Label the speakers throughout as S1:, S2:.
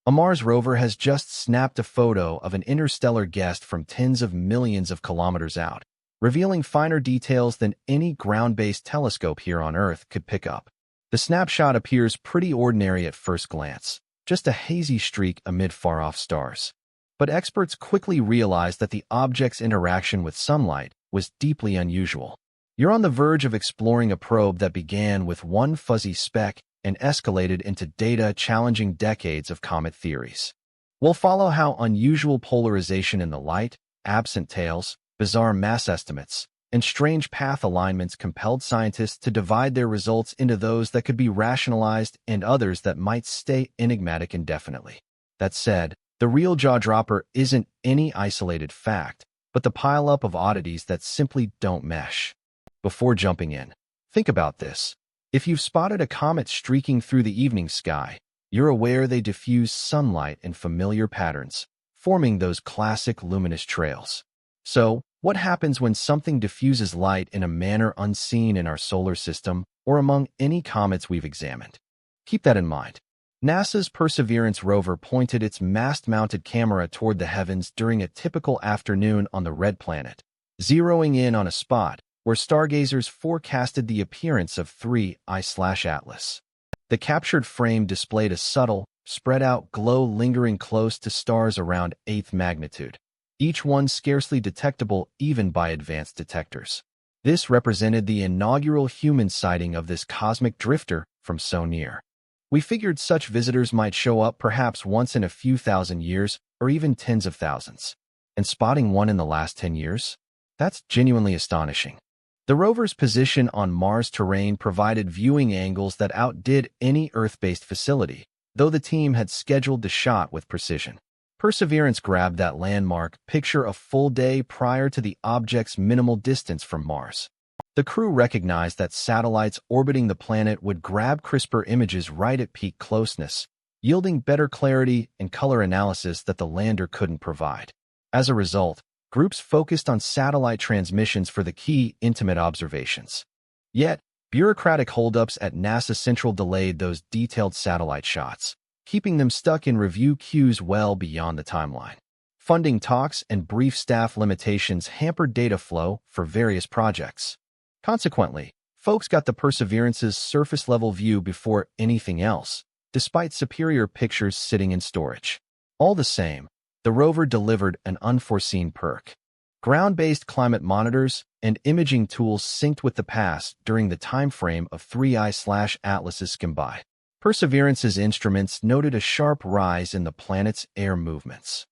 S1: A Mars rover has just snapped a photo of an interstellar guest from tens of millions of kilometers out, revealing finer details than any ground-based telescope here on Earth could pick up. The snapshot appears pretty ordinary at first glance, just a hazy streak amid far-off stars. But experts quickly realized that the object's interaction with sunlight was deeply unusual. You're on the verge of exploring a probe that began with one fuzzy speck and escalated into data challenging decades of comet theories. We'll follow how unusual polarization in the light, absent tails, bizarre mass estimates, and strange path alignments compelled scientists to divide their results into those that could be rationalized and others that might stay enigmatic indefinitely. That said, the real jaw-dropper isn't any isolated fact, but the pileup of oddities that simply don't mesh. Before jumping in, think about this. If you've spotted a comet streaking through the evening sky, you're aware they diffuse sunlight in familiar patterns, forming those classic luminous trails. So, what happens when something diffuses light in a manner unseen in our solar system or among any comets we've examined? Keep that in mind. NASA's Perseverance rover pointed its mast-mounted camera toward the heavens during a typical afternoon on the red planet, zeroing in on a spot where stargazers forecasted the appearance of 3I/Atlas. The captured frame displayed a subtle, spread-out glow lingering close to stars around 8th magnitude, each one scarcely detectable even by advanced detectors. This represented the inaugural human sighting of this cosmic drifter from so near. We figured such visitors might show up perhaps once in a few thousand years or even tens of thousands. And spotting one in the last 10 years? That's genuinely astonishing. The rover's position on Mars terrain provided viewing angles that outdid any Earth-based facility, though the team had scheduled the shot with precision. Perseverance grabbed that landmark picture a full day prior to the object's minimal distance from Mars. The crew recognized that satellites orbiting the planet would grab crisper images right at peak closeness, yielding better clarity and color analysis that the lander couldn't provide. As a result, groups focused on satellite transmissions for the key intimate observations. Yet, bureaucratic holdups at NASA Central delayed those detailed satellite shots, keeping them stuck in review queues well beyond the timeline. Funding talks and brief staff limitations hampered data flow for various projects. Consequently, folks got the Perseverance's surface-level view before anything else, despite superior pictures sitting in storage. All the same, the rover delivered an unforeseen perk. Ground-based climate monitors and imaging tools synced with the past during the time frame of 3I/Atlas's skim by. Perseverance's instruments noted a sharp rise in the planet's air movements.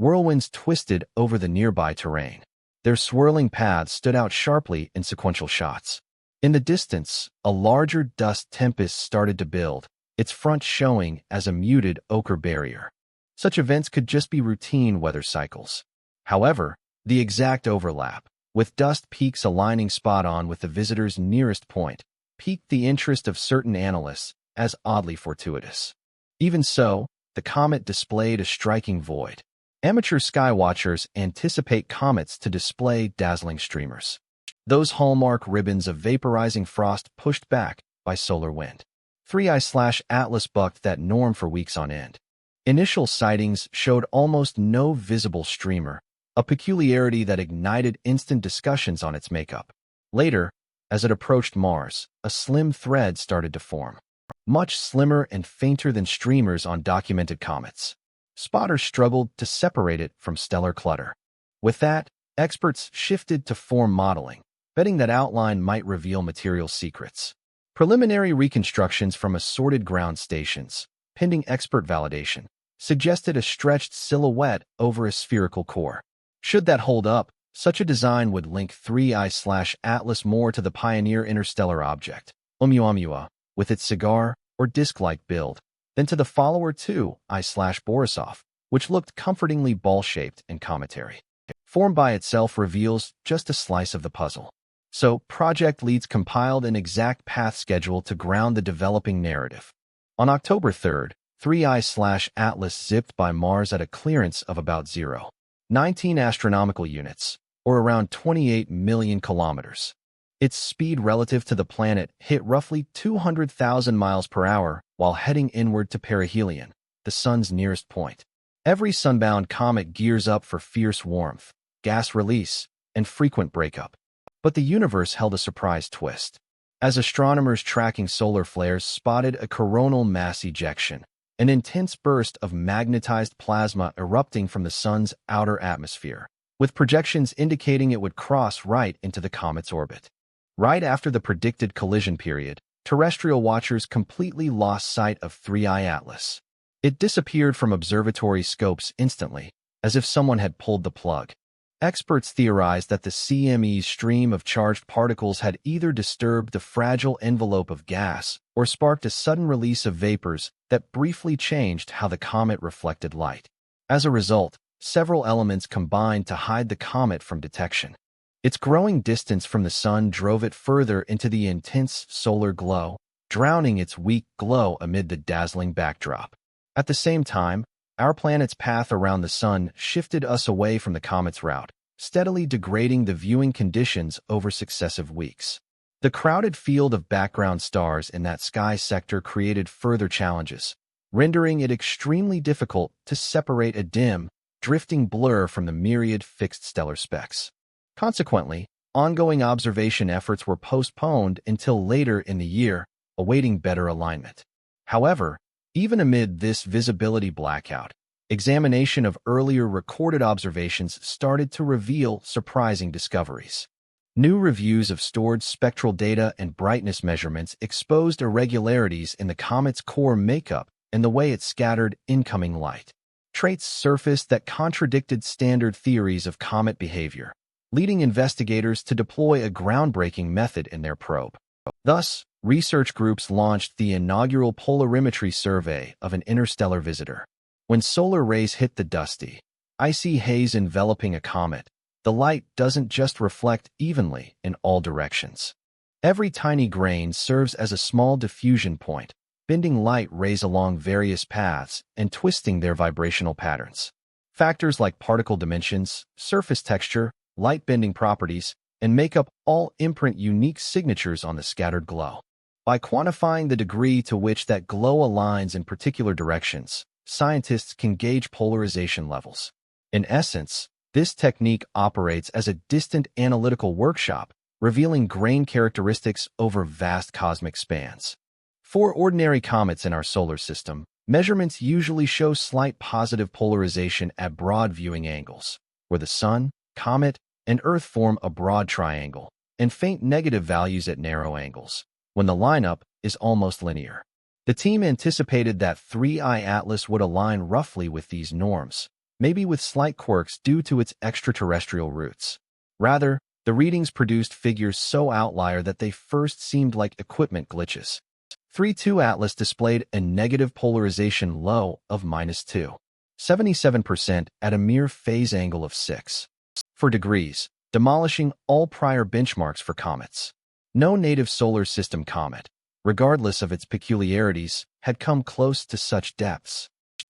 S1: Whirlwinds twisted over the nearby terrain. Their swirling paths stood out sharply in sequential shots. In the distance, a larger dust tempest started to build, its front showing as a muted ochre barrier. Such events could just be routine weather cycles. However, the exact overlap, with dust peaks aligning spot-on with the visitor's nearest point, piqued the interest of certain analysts as oddly fortuitous. Even so, the comet displayed a striking void. Amateur skywatchers anticipate comets to display dazzling streamers. Those hallmark ribbons of vaporizing frost pushed back by solar wind. 3I/Atlas bucked that norm for weeks on end. Initial sightings showed almost no visible streamer, a peculiarity that ignited instant discussions on its makeup. Later, as it approached Mars, a slim thread started to form. Much slimmer and fainter than streamers on documented comets. Spotters struggled to separate it from stellar clutter. With that, experts shifted to form modeling, betting that outline might reveal material secrets. Preliminary reconstructions from assorted ground stations, pending expert validation, suggested a stretched silhouette over a spherical core. Should that hold up, such a design would link 3I/Atlas more to the pioneer interstellar object, Oumuamua, with its cigar or disc-like build, than to the follower 2I/Borisov, which looked comfortingly ball-shaped and cometary. Form by itself reveals just a slice of the puzzle. So, project leads compiled an exact path schedule to ground the developing narrative. On October 3rd, 3I/Atlas zipped by Mars at a clearance of about 0.19 astronomical units, or around 28 million kilometers. Its speed relative to the planet hit roughly 200,000 miles per hour while heading inward to perihelion, the sun's nearest point. Every sunbound comet gears up for fierce warmth, gas release, and frequent breakup. But the universe held a surprise twist. As astronomers tracking solar flares spotted a coronal mass ejection, an intense burst of magnetized plasma erupting from the sun's outer atmosphere, with projections indicating it would cross right into the comet's orbit. Right after the predicted collision period, terrestrial watchers completely lost sight of 3I Atlas. It disappeared from observatory scopes instantly, as if someone had pulled the plug. Experts theorized that the CME's stream of charged particles had either disturbed the fragile envelope of gas or sparked a sudden release of vapors that briefly changed how the comet reflected light. As a result, several elements combined to hide the comet from detection. Its growing distance from the sun drove it further into the intense solar glow, drowning its weak glow amid the dazzling backdrop. At the same time, our planet's path around the sun shifted us away from the comet's route, steadily degrading the viewing conditions over successive weeks. The crowded field of background stars in that sky sector created further challenges, rendering it extremely difficult to separate a dim, drifting blur from the myriad fixed stellar specks. Consequently, ongoing observation efforts were postponed until later in the year, awaiting better alignment. However, even amid this visibility blackout, examination of earlier recorded observations started to reveal surprising discoveries. New reviews of stored spectral data and brightness measurements exposed irregularities in the comet's core makeup and the way it scattered incoming light. Traits surfaced that contradicted standard theories of comet behavior, leading investigators to deploy a groundbreaking method in their probe. Thus, research groups launched the inaugural polarimetry survey of an interstellar visitor. When solar rays hit the dusty, icy haze enveloping a comet, the light doesn't just reflect evenly in all directions. Every tiny grain serves as a small diffusion point, bending light rays along various paths and twisting their vibrational patterns. Factors like particle dimensions, surface texture, light-bending properties, and makeup all imprint unique signatures on the scattered glow. By quantifying the degree to which that glow aligns in particular directions, scientists can gauge polarization levels. In essence, this technique operates as a distant analytical workshop, revealing grain characteristics over vast cosmic spans. For ordinary comets in our solar system, measurements usually show slight positive polarization at broad viewing angles, where the Sun, comet, and Earth form a broad triangle, and faint negative values at narrow angles, when the lineup is almost linear. The team anticipated that 3I Atlas would align roughly with these norms, maybe with slight quirks due to its extraterrestrial roots. Rather, the readings produced figures so outlier that they first seemed like equipment glitches. 3-2 Atlas displayed a negative polarization low of -2.77% at a mere phase angle of 6.4 degrees, demolishing all prior benchmarks for comets. No native solar system comet, regardless of its peculiarities, had come close to such depths.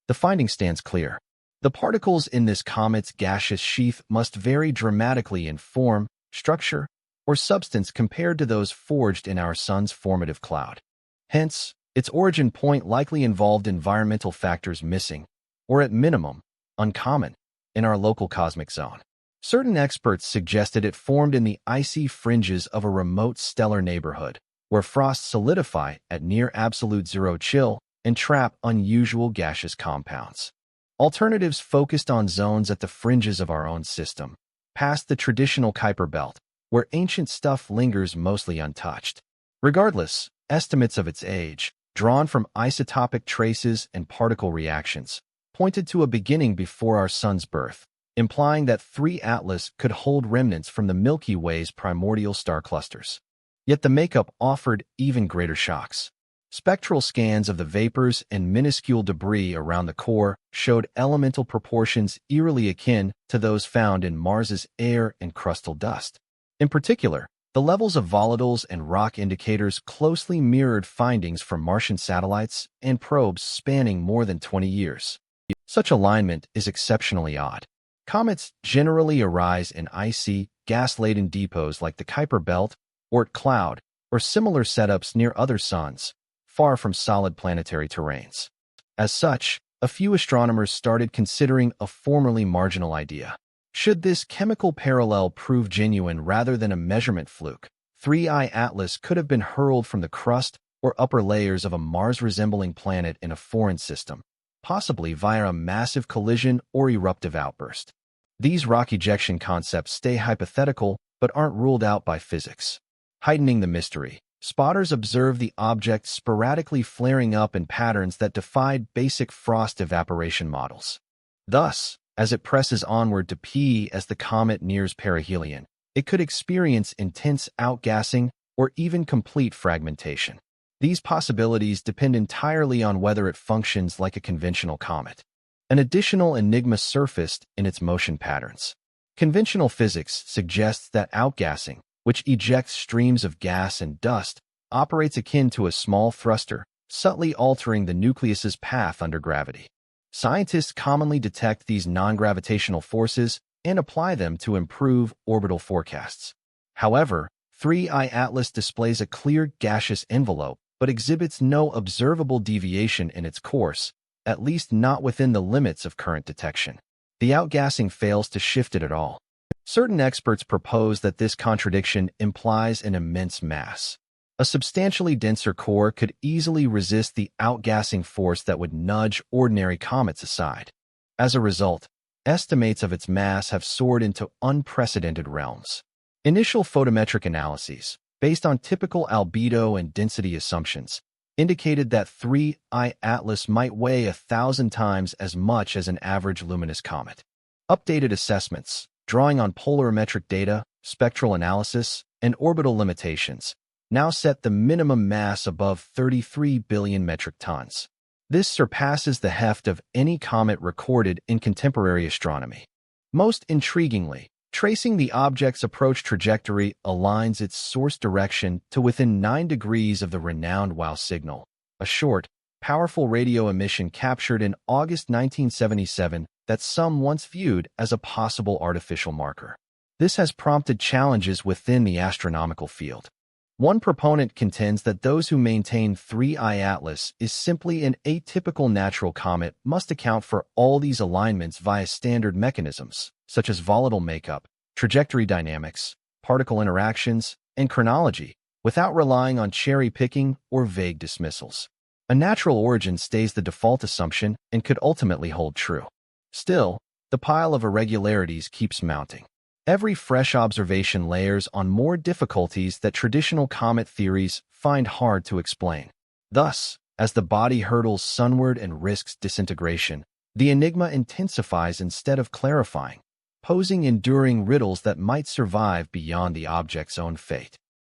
S1: The finding stands clear. The particles in this comet's gaseous sheath must vary dramatically in form, structure, or substance compared to those forged in our Sun's formative cloud. Hence, its origin point likely involved environmental factors missing, or at minimum, uncommon, in our local cosmic zone. Certain experts suggested it formed in the icy fringes of a remote stellar neighborhood, where frosts solidify at near absolute zero chill and trap unusual gaseous compounds. Alternatives focused on zones at the fringes of our own system, past the traditional Kuiper belt, where ancient stuff lingers mostly untouched. Regardless, estimates of its age, drawn from isotopic traces and particle reactions, pointed to a beginning before our Sun's birth, implying that 3 Atlas could hold remnants from the Milky Way's primordial star clusters. Yet the makeup offered even greater shocks. Spectral scans of the vapors and minuscule debris around the core showed elemental proportions eerily akin to those found in Mars's air and crustal dust. In particular, the levels of volatiles and rock indicators closely mirrored findings from Martian satellites and probes spanning more than 20 years. Such alignment is exceptionally odd. Comets generally arise in icy, gas-laden depots like the Kuiper belt, Oort cloud, or similar setups near other suns, far from solid planetary terrains. As such, a few astronomers started considering a formerly marginal idea. Should this chemical parallel prove genuine rather than a measurement fluke, 3I Atlas could have been hurled from the crust or upper layers of a Mars-resembling planet in a foreign system, possibly via a massive collision or eruptive outburst. These rock ejection concepts stay hypothetical but aren't ruled out by physics. Heightening the mystery, spotters observe the object sporadically flaring up in patterns that defied basic frost evaporation models. Thus, as it presses onward to P as the comet nears perihelion, it could experience intense outgassing or even complete fragmentation. These possibilities depend entirely on whether it functions like a conventional comet. An additional enigma surfaced in its motion patterns. Conventional physics suggests that outgassing, which ejects streams of gas and dust, operates akin to a small thruster, subtly altering the nucleus's path under gravity. Scientists commonly detect these non-gravitational forces and apply them to improve orbital forecasts. However, 3I Atlas displays a clear gaseous envelope but exhibits no observable deviation in its course, at least not within the limits of current detection. The outgassing fails to shift it at all. Certain experts propose that this contradiction implies an immense mass. A substantially denser core could easily resist the outgassing force that would nudge ordinary comets aside. As a result, estimates of its mass have soared into unprecedented realms. Initial photometric analyses, based on typical albedo and density assumptions, indicated that 3I Atlas might weigh 1,000 times as much as an average luminous comet. Updated assessments, drawing on polarimetric data, spectral analysis, and orbital limitations, now set the minimum mass above 33 billion metric tons. This surpasses the heft of any comet recorded in contemporary astronomy. Most intriguingly, tracing the object's approach trajectory aligns its source direction to within 9 degrees of the renowned WOW signal, a short, powerful radio emission captured in August 1977 that some once viewed as a possible artificial marker. This has prompted challenges within the astronomical field. One proponent contends that those who maintain 3I Atlas is simply an atypical natural comet must account for all these alignments via standard mechanisms, such as volatile makeup, trajectory dynamics, particle interactions, and chronology, without relying on cherry-picking or vague dismissals. A natural origin stays the default assumption and could ultimately hold true. Still, the pile of irregularities keeps mounting. Every fresh observation layers on more difficulties that traditional comet theories find hard to explain. Thus, as the body hurtles sunward and risks disintegration, the enigma intensifies instead of clarifying, posing enduring riddles that might survive beyond the object's own fate.